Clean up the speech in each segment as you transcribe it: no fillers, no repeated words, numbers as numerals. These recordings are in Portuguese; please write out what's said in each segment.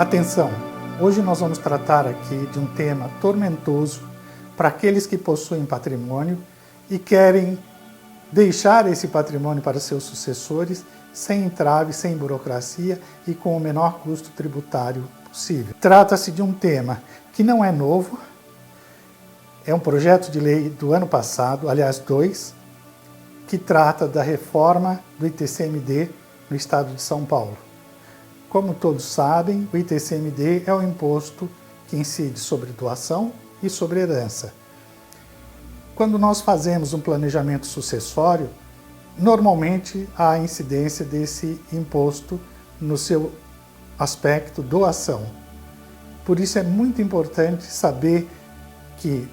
Atenção! Hoje nós vamos tratar aqui de um tema tormentoso para aqueles que possuem patrimônio e querem deixar esse patrimônio para seus sucessores sem entrave, sem burocracia e com o menor custo tributário possível. Trata-se de um tema que não é novo, é um projeto de lei do ano passado, aliás, dois, que trata da reforma do ITCMD no estado de São Paulo. Como todos sabem, o ITCMD é o imposto que incide sobre doação e sobre herança. Quando nós fazemos um planejamento sucessório, normalmente há a incidência desse imposto no seu aspecto doação. Por isso é muito importante saber que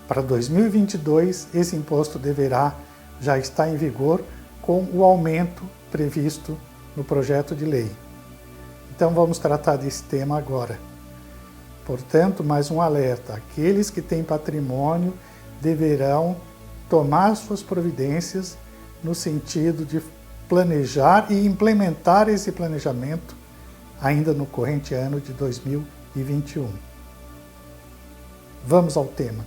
para 2022 esse imposto deverá já estar em vigor com o aumento previsto no projeto de lei. Então vamos tratar desse tema agora. Portanto, mais um alerta: aqueles que têm patrimônio deverão tomar suas providências no sentido de planejar e implementar esse planejamento ainda no corrente ano de 2021. Vamos ao tema.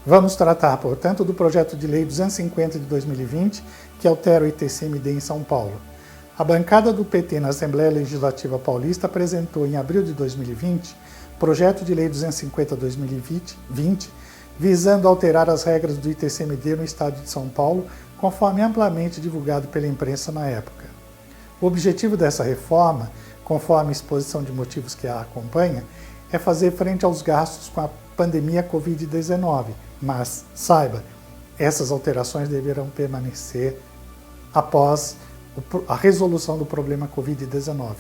Vamos tratar, portanto, do projeto de lei 250 de 2020, que altera o ITCMD em São Paulo. A bancada do PT na Assembleia Legislativa Paulista apresentou em abril de 2020 projeto de lei 250/2020, visando alterar as regras do ITCMD no estado de São Paulo, conforme amplamente divulgado pela imprensa na época. O objetivo dessa reforma, conforme a exposição de motivos que a acompanha, é fazer frente aos gastos com a pandemia Covid-19, mas, saiba, essas alterações deverão permanecer após a resolução do problema Covid-19.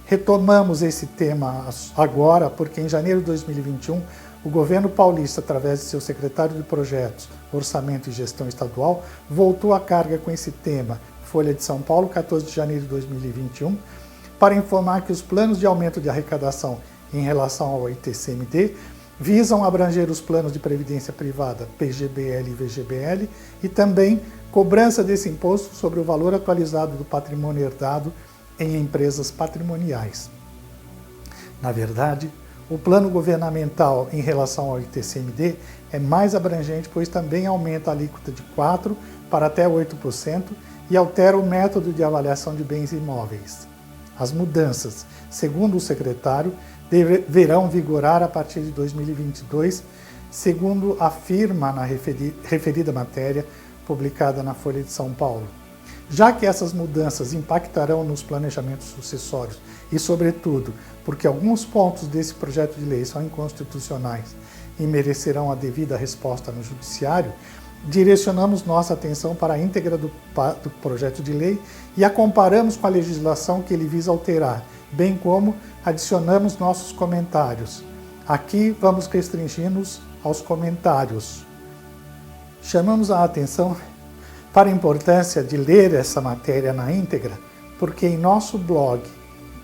Retomamos esse tema agora porque em janeiro de 2021, o governo paulista, através de seu secretário de Projetos, Orçamento e Gestão Estadual, voltou à carga com esse tema, Folha de São Paulo, 14 de janeiro de 2021, para informar que os planos de aumento de arrecadação em relação ao ITCMD visam abranger os planos de previdência privada PGBL e VGBL e também cobrança desse imposto sobre o valor atualizado do patrimônio herdado em empresas patrimoniais. Na verdade, o plano governamental em relação ao ITCMD é mais abrangente, pois também aumenta a alíquota de 4% para até 8% e altera o método de avaliação de bens imóveis. As mudanças, segundo o secretário, deverão vigorar a partir de 2022, segundo afirma na referida matéria publicada na Folha de São Paulo. Já que essas mudanças impactarão nos planejamentos sucessórios e, sobretudo, porque alguns pontos desse projeto de lei são inconstitucionais e merecerão a devida resposta no Judiciário, direcionamos nossa atenção para a íntegra do projeto de lei e a comparamos com a legislação que ele visa alterar, bem como adicionamos nossos comentários. Aqui vamos restringir-nos aos comentários. Chamamos a atenção para a importância de ler essa matéria na íntegra, porque em nosso blog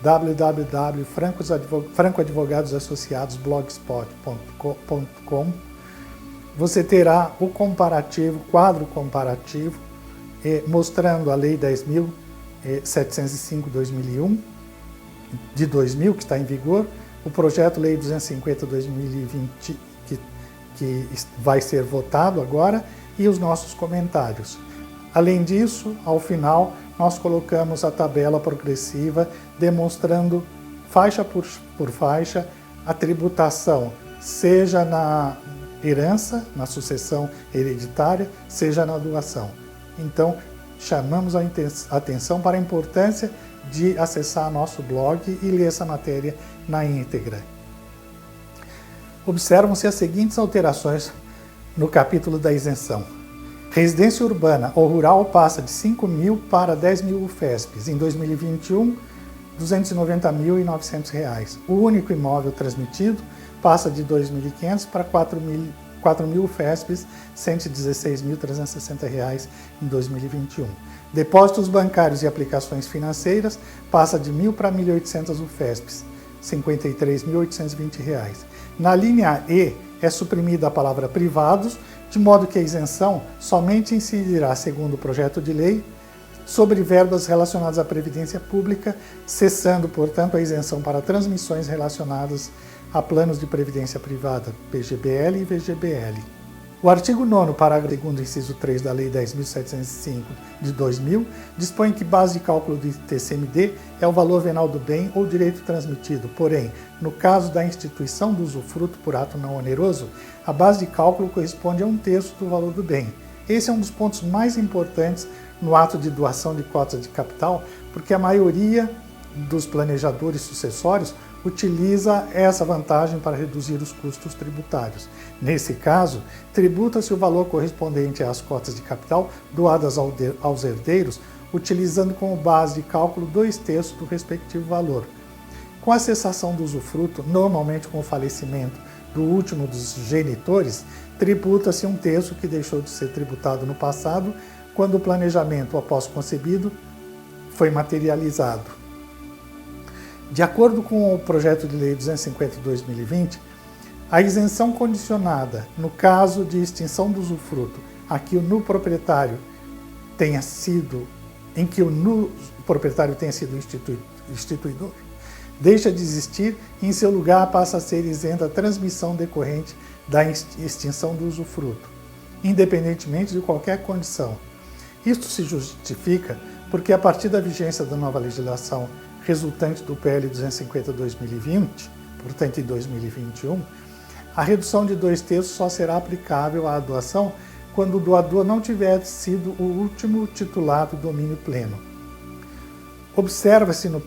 www.francoadvogadosassociados.blogspot.com você terá o comparativo, quadro comparativo, mostrando a Lei 10.705/2001, de 2000, que está em vigor, o projeto Lei 250/2020, que vai ser votado agora, e os nossos comentários. Além disso, ao final, nós colocamos a tabela progressiva demonstrando faixa por faixa a tributação, seja na herança, na sucessão hereditária, seja na doação. Então, chamamos a atenção para a importância de acessar nosso blog e ler essa matéria na íntegra. Observam-se as seguintes alterações no capítulo da isenção. Residência urbana ou rural passa de 5.000 para 10.000 UFESPs. Em 2021, R$ 290.900. O único imóvel transmitido passa de 2.500 para 4.000 UFESPs, R$ 116.360 em 2021. Depósitos bancários e aplicações financeiras passa de 1.000 para 1.800 UFESPs, R$ 53.820. Na linha E, é suprimida a palavra privados, de modo que a isenção somente incidirá, segundo o projeto de lei, sobre verbas relacionadas à Previdência Pública, cessando, portanto, a isenção para transmissões relacionadas a planos de previdência privada, PGBL e VGBL. O artigo 9º, parágrafo 2º, inciso 3 da Lei 10.705 de 2000, dispõe que base de cálculo do ITCMD é o valor venal do bem ou direito transmitido. Porém, no caso da instituição do usufruto por ato não oneroso, a base de cálculo corresponde a 1/3 do valor do bem. Esse é um dos pontos mais importantes no ato de doação de cotas de capital, porque a maioria dos planejadores sucessórios utiliza essa vantagem para reduzir os custos tributários. Nesse caso, tributa-se o valor correspondente às cotas de capital doadas aos herdeiros, utilizando como base de cálculo 2/3 do respectivo valor. Com a cessação do usufruto, normalmente com o falecimento do último dos genitores, tributa-se 1/3 que deixou de ser tributado no passado, quando o planejamento, após concebido, foi materializado. De acordo com o projeto de lei 250/2020, a isenção condicionada no caso de extinção do usufruto em que o proprietário tenha sido instituidor, deixa de existir e em seu lugar passa a ser isenta a transmissão decorrente da extinção do usufruto, independentemente de qualquer condição. Isto se justifica porque, a partir da vigência da nova legislação resultante do PL 250/2020, portanto em 2021, a redução de 2/3 só será aplicável à doação quando o doador não tiver sido o último titular do domínio pleno. Observa-se no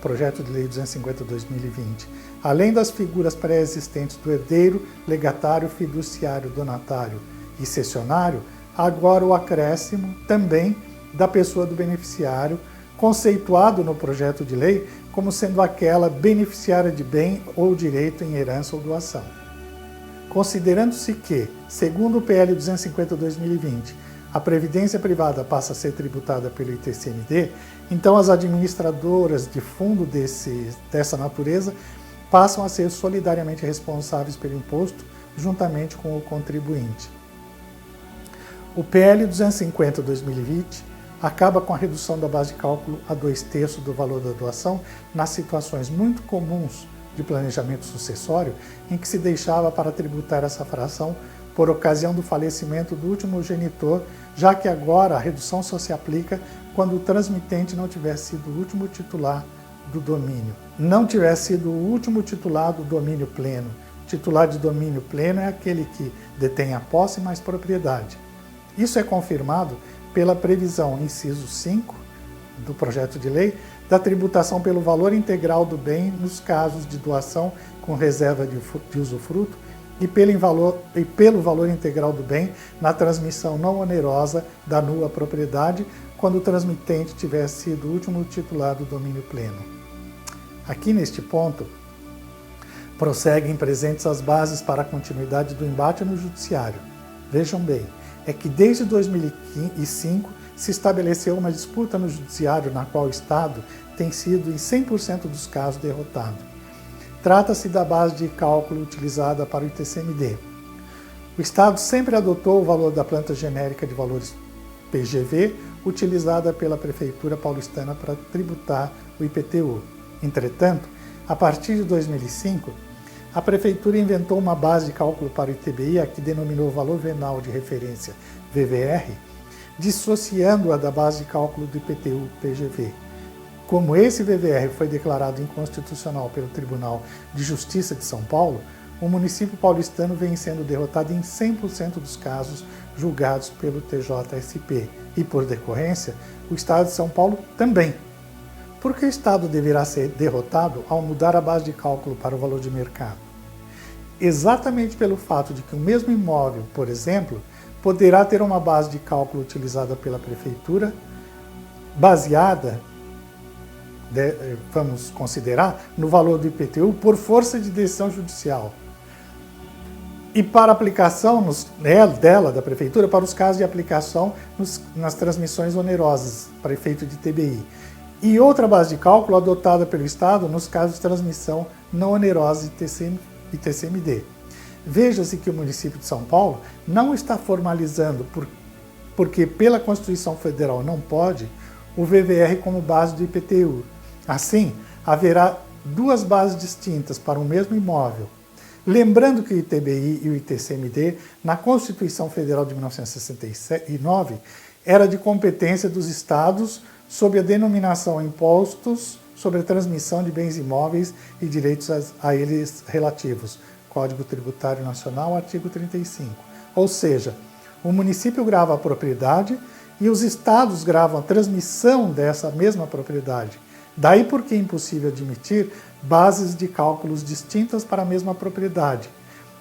projeto de lei 250/2020, além das figuras pré-existentes do herdeiro, legatário, fiduciário, donatário e cessionário, agora o acréscimo também da pessoa do beneficiário, conceituado no projeto de lei como sendo aquela beneficiária de bem ou direito em herança ou doação. Considerando-se que, segundo o PL 250/2020, a previdência privada passa a ser tributada pelo ITCMD, então as administradoras de fundo dessa natureza passam a ser solidariamente responsáveis pelo imposto, juntamente com o contribuinte. O PL 250/2020 acaba com a redução da base de cálculo a 2/3 do valor da doação nas situações muito comuns de planejamento sucessório, em que se deixava para tributar essa fração por ocasião do falecimento do último genitor, já que agora a redução só se aplica quando o transmitente não tiver sido o último titular do domínio. Não tiver sido o último titular do domínio pleno. Titular de domínio pleno é aquele que detém a posse mais propriedade. Isso é confirmado pela previsão, inciso 5 do projeto de lei, da tributação pelo valor integral do bem nos casos de doação com reserva de usufruto e pelo valor integral do bem na transmissão não onerosa da nua propriedade, quando o transmitente tiver sido o último titular do domínio pleno. Aqui neste ponto, prosseguem presentes as bases para a continuidade do embate no judiciário. Vejam bem, é que desde 2005 se estabeleceu uma disputa no judiciário na qual o Estado tem sido, em 100% dos casos, derrotado. Trata-se da base de cálculo utilizada para o ITCMD. O Estado sempre adotou o valor da planta genérica de valores PGV, utilizada pela Prefeitura paulistana para tributar o IPTU. Entretanto, a partir de 2005, a Prefeitura inventou uma base de cálculo para o ITBI, a que denominou Valor Venal de Referência, VVR, dissociando-a da base de cálculo do IPTU-PGV. Como esse VVR foi declarado inconstitucional pelo Tribunal de Justiça de São Paulo, o município paulistano vem sendo derrotado em 100% dos casos julgados pelo TJSP e, por decorrência, o Estado de São Paulo também. Por que o Estado deverá ser derrotado ao mudar a base de cálculo para o valor de mercado? Exatamente pelo fato de que o mesmo imóvel, por exemplo, poderá ter uma base de cálculo utilizada pela Prefeitura, baseada, vamos considerar, no valor do IPTU por força de decisão judicial. E para aplicação da Prefeitura, para os casos de aplicação nas transmissões onerosas, para efeito de TBI. E outra base de cálculo adotada pelo Estado nos casos de transmissão não onerosa e TCMD. Veja-se que o município de São Paulo não está formalizando, porque pela Constituição Federal não pode, o VVR como base do IPTU. Assim, haverá duas bases distintas para o mesmo imóvel. Lembrando que o ITBI e o ITCMD, na Constituição Federal de 1969, era de competência dos estados sob a denominação Impostos sobre a Transmissão de Bens Imóveis e Direitos a eles relativos, Código Tributário Nacional, artigo 35. Ou seja, o município grava a propriedade e os estados gravam a transmissão dessa mesma propriedade. Daí porque é impossível admitir bases de cálculos distintas para a mesma propriedade,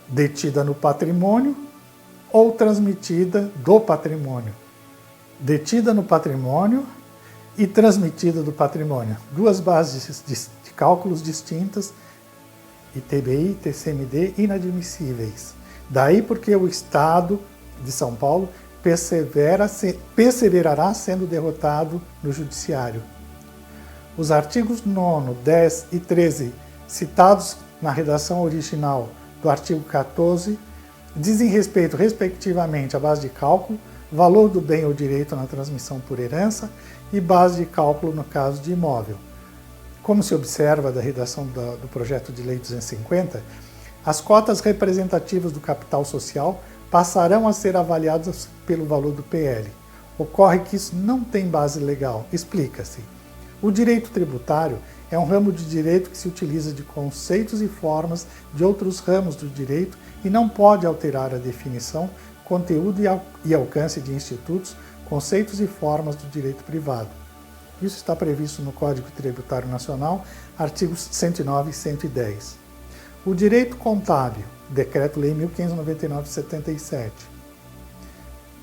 detida no patrimônio ou transmitida do patrimônio. Detida no patrimônio e transmitida do patrimônio. Duas bases de cálculos distintas, ITBI, TCMD, inadmissíveis. Daí porque o Estado de São Paulo perseverará sendo derrotado no Judiciário. Os artigos 9º, 10 e 13, citados na redação original do artigo 14, dizem respeito, respectivamente, à base de cálculo, valor do bem ou direito na transmissão por herança e base de cálculo no caso de imóvel. Como se observa da redação do projeto de lei 250, as cotas representativas do capital social passarão a ser avaliadas pelo valor do PL. Ocorre que isso não tem base legal. Explica-se. O direito tributário é um ramo de direito que se utiliza de conceitos e formas de outros ramos do direito e não pode alterar a definição, conteúdo e alcance de institutos, conceitos e formas do direito privado. Isso está previsto no Código Tributário Nacional, artigos 109 e 110. O direito contábil, Decreto-Lei 1599 de 77.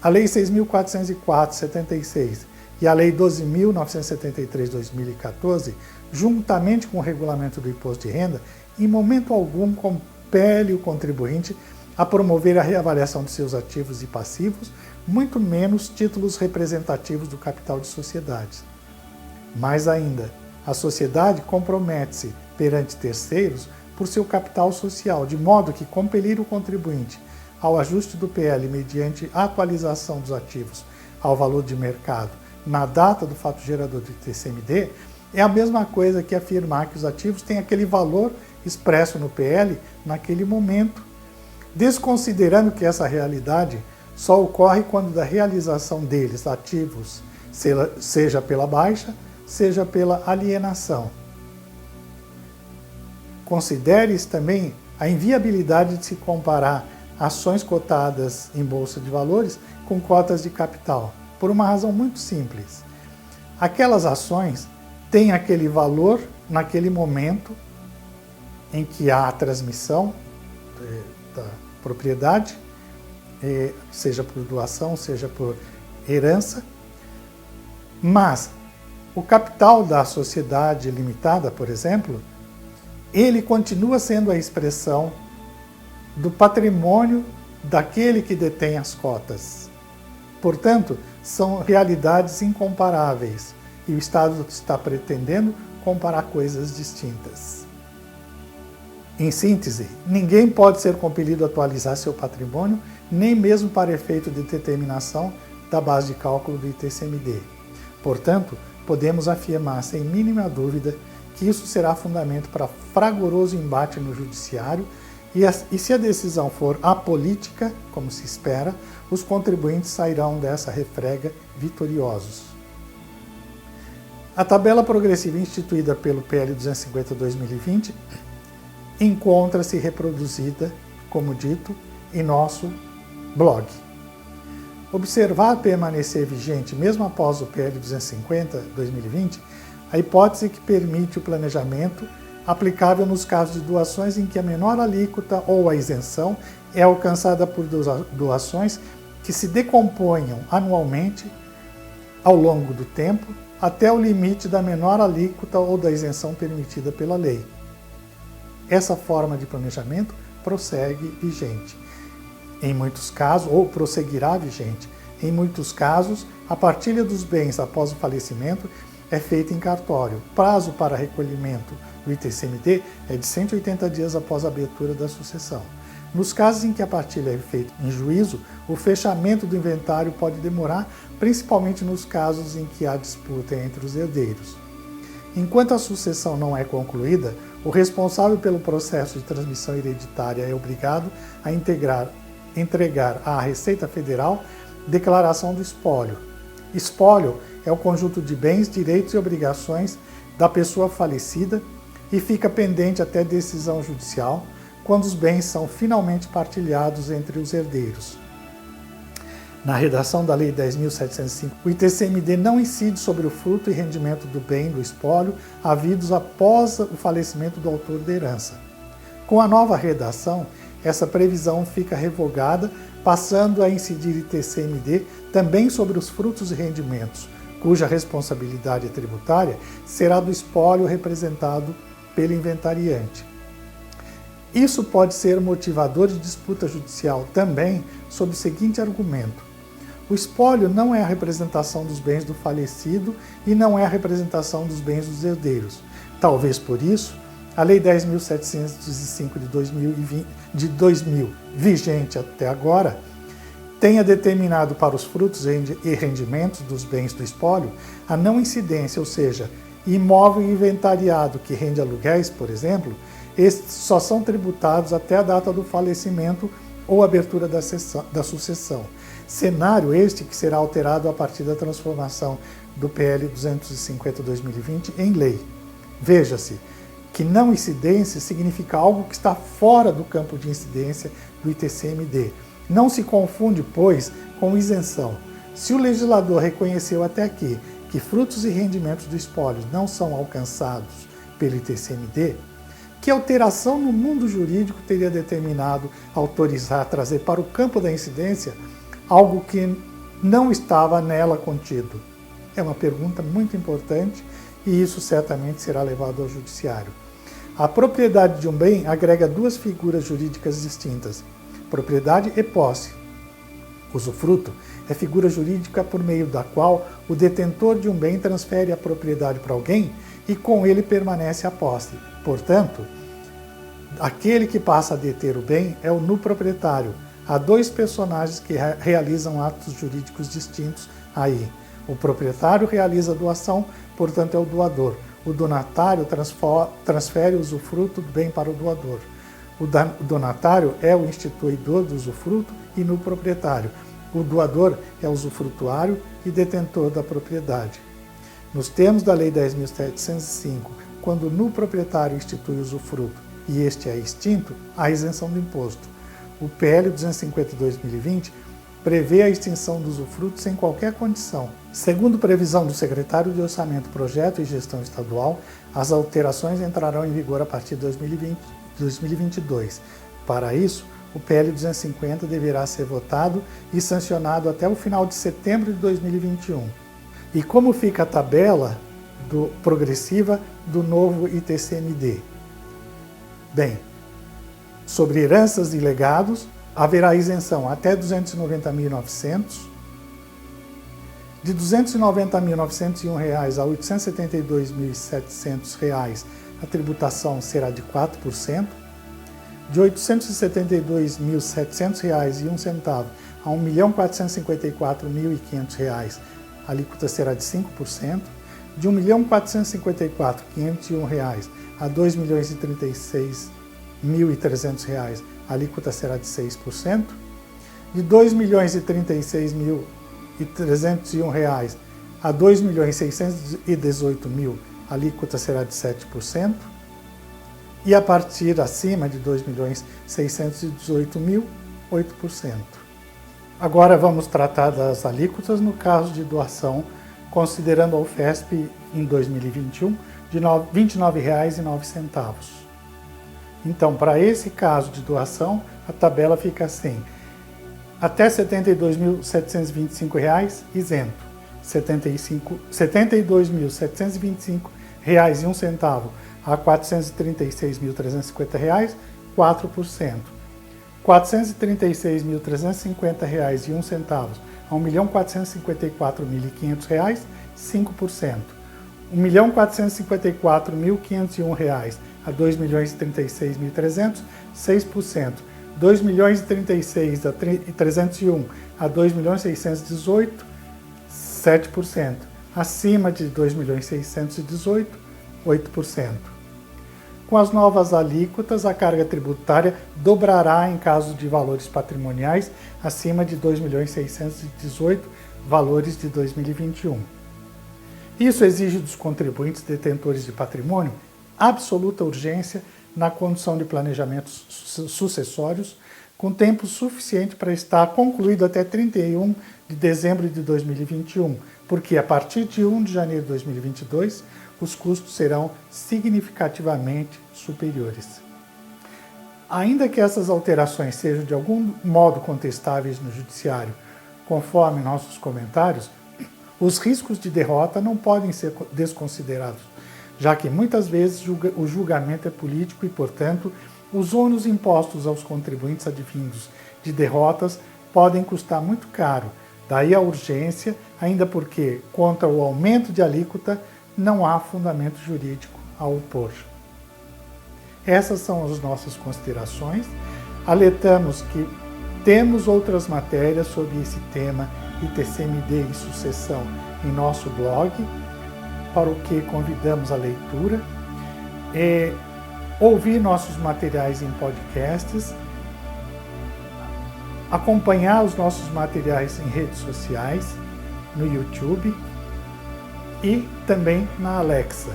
A Lei 6.404 de 76 e a Lei 12.973 de 2014, juntamente com o regulamento do imposto de renda, em momento algum compele o contribuinte a promover a reavaliação de seus ativos e passivos, muito menos títulos representativos do capital de sociedades. Mais ainda, a sociedade compromete-se perante terceiros por seu capital social, de modo que compelir o contribuinte ao ajuste do PL mediante atualização dos ativos ao valor de mercado na data do fato gerador do TCMD é a mesma coisa que afirmar que os ativos têm aquele valor expresso no PL naquele momento, desconsiderando que essa realidade só ocorre quando da realização deles ativos, seja pela baixa, seja pela alienação. Considere-se também a inviabilidade de se comparar ações cotadas em bolsa de valores com cotas de capital, por uma razão muito simples. Aquelas ações têm aquele valor naquele momento em que há a transmissão da propriedade, seja por doação, seja por herança, mas o capital da sociedade limitada, por exemplo, ele continua sendo a expressão do patrimônio daquele que detém as cotas. Portanto, são realidades incomparáveis e o Estado está pretendendo comparar coisas distintas. Em síntese, ninguém pode ser compelido a atualizar seu patrimônio, nem mesmo para efeito de determinação da base de cálculo do ITCMD. Portanto, podemos afirmar sem mínima dúvida que isso será fundamento para fragoroso embate no Judiciário e se a decisão for apolítica, como se espera, os contribuintes sairão dessa refrega vitoriosos. A tabela progressiva instituída pelo PL 250/2020 encontra-se reproduzida, como dito, em nosso blog. Observar permanecer vigente mesmo após o PL 250/2020 a hipótese que permite o planejamento aplicável nos casos de doações em que a menor alíquota ou a isenção é alcançada por doações que se decomponham anualmente ao longo do tempo até o limite da menor alíquota ou da isenção permitida pela lei. Essa forma de planejamento prossegue vigente. Em muitos casos, ou prosseguirá vigente, em muitos casos, a partilha dos bens após o falecimento é feita em cartório. O prazo para recolhimento do ITCMD é de 180 dias após a abertura da sucessão. Nos casos em que a partilha é feita em juízo, o fechamento do inventário pode demorar, principalmente nos casos em que há disputa entre os herdeiros. Enquanto a sucessão não é concluída, o responsável pelo processo de transmissão hereditária é obrigado a entregar à Receita Federal declaração do espólio. Espólio é o conjunto de bens, direitos e obrigações da pessoa falecida e fica pendente até decisão judicial, quando os bens são finalmente partilhados entre os herdeiros. Na redação da Lei 10.705, o ITCMD não incide sobre o fruto e rendimento do bem do espólio havidos após o falecimento do autor da herança. Com a nova redação, essa previsão fica revogada, passando a incidir ITCMD também sobre os frutos e rendimentos, cuja responsabilidade tributária será do espólio representado pelo inventariante. Isso pode ser motivador de disputa judicial também sob o seguinte argumento: o espólio não é a representação dos bens do falecido e não é a representação dos bens dos herdeiros. Talvez por isso, a Lei 10.705 de 2000, vigente até agora, tenha determinado para os frutos e rendimentos dos bens do espólio a não incidência, ou seja, imóvel inventariado que rende aluguéis, por exemplo, estes só são tributados até a data do falecimento ou abertura da sucessão. Cenário este que será alterado a partir da transformação do PL 250/2020 em lei. Veja-se que não incidência significa algo que está fora do campo de incidência do ITCMD. Não se confunde, pois, com isenção. Se o legislador reconheceu até aqui que frutos e rendimentos do espólio não são alcançados pelo ITCMD, que alteração no mundo jurídico teria determinado autorizar trazer para o campo da incidência algo que não estava nela contido? É uma pergunta muito importante e isso certamente será levado ao judiciário. A propriedade de um bem agrega duas figuras jurídicas distintas: propriedade e posse. Usufruto é figura jurídica por meio da qual o detentor de um bem transfere a propriedade para alguém e com ele permanece a posse. Portanto, aquele que passa a deter o bem é o nuproprietário. Há dois personagens que realizam atos jurídicos distintos aí. O proprietário realiza a doação, portanto é o doador. O donatário transfere o usufruto do bem para o doador. O donatário é o instituidor do usufruto e nuproprietário. O doador é o usufrutuário e detentor da propriedade. Nos termos da Lei 10.705, quando o nuproprietário institui o usufruto e este é extinto, há isenção do imposto. O PL 250/2020 prevê a extinção do usufruto sem qualquer condição. Segundo previsão do secretário de Orçamento, Projeto e Gestão Estadual, as alterações entrarão em vigor a partir de 2022. Para isso, o PL 250 deverá ser votado e sancionado até o final de setembro de 2021. E como fica a tabela progressiva do novo ITCMD? Bem, sobre heranças e legados, haverá isenção até 290.900, de R$ 290.901 a R$ 872.700 a tributação será de 4%, de R$ 872.700,01 a R$ 1.454.500 a alíquota será de 5%, de R$ 1.454.501 a R$ 2.036.300 a alíquota será de 6%, de R$ 2.036.301 a R$ 2.618.000 a alíquota será de 7%, e a partir acima de R$ 2.618.000, 8%. Agora vamos tratar das alíquotas no caso de doação, considerando a UFESP em 2021 de R$ 29,09. Então, para esse caso de doação, a tabela fica assim: até R$ 72.725 isento, R$ 72.725,01 a R$ 436.350, 4%. R$ 436.350,01 a R$ 1.454.500, 5%. R$ 1.454.501 a R$ 2.036.300, 6%. 2.036.301 a 2.618.000, 7%. Acima de 2.618.000, 8%. Com as novas alíquotas, a carga tributária dobrará em caso de valores patrimoniais acima de 2.618.000 valores de 2021. Isso exige dos contribuintes detentores de patrimônio absoluta urgência na condução de planejamentos sucessórios, com tempo suficiente para estar concluído até 31 de dezembro de 2021, porque a partir de 1 de janeiro de 2022, os custos serão significativamente superiores. Ainda que essas alterações sejam de algum modo contestáveis no judiciário, conforme nossos comentários, os riscos de derrota não podem ser desconsiderados, já que muitas vezes o julgamento é político e, portanto, os ônus impostos aos contribuintes advindos de derrotas podem custar muito caro. Daí a urgência, ainda porque, contra o aumento de alíquota, não há fundamento jurídico a opor. Essas são as nossas considerações. Alertamos que temos outras matérias sobre esse tema ITCMD e sucessão em nosso blog, para o que convidamos a leitura, ouvir nossos materiais em podcasts, acompanhar os nossos materiais em redes sociais, no YouTube e também na Alexa.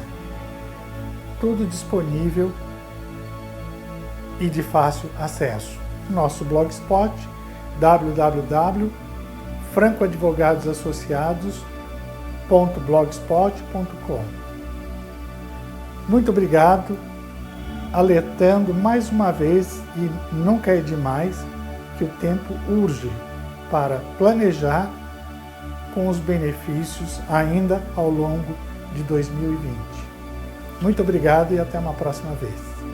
Tudo disponível e de fácil acesso. Nosso blogspot, www.francoadvogadosassociados.blogspot.com. Muito obrigado, alertando mais uma vez, e nunca é demais, que o tempo urge para planejar com os benefícios ainda ao longo de 2020. Muito obrigado e até uma próxima vez.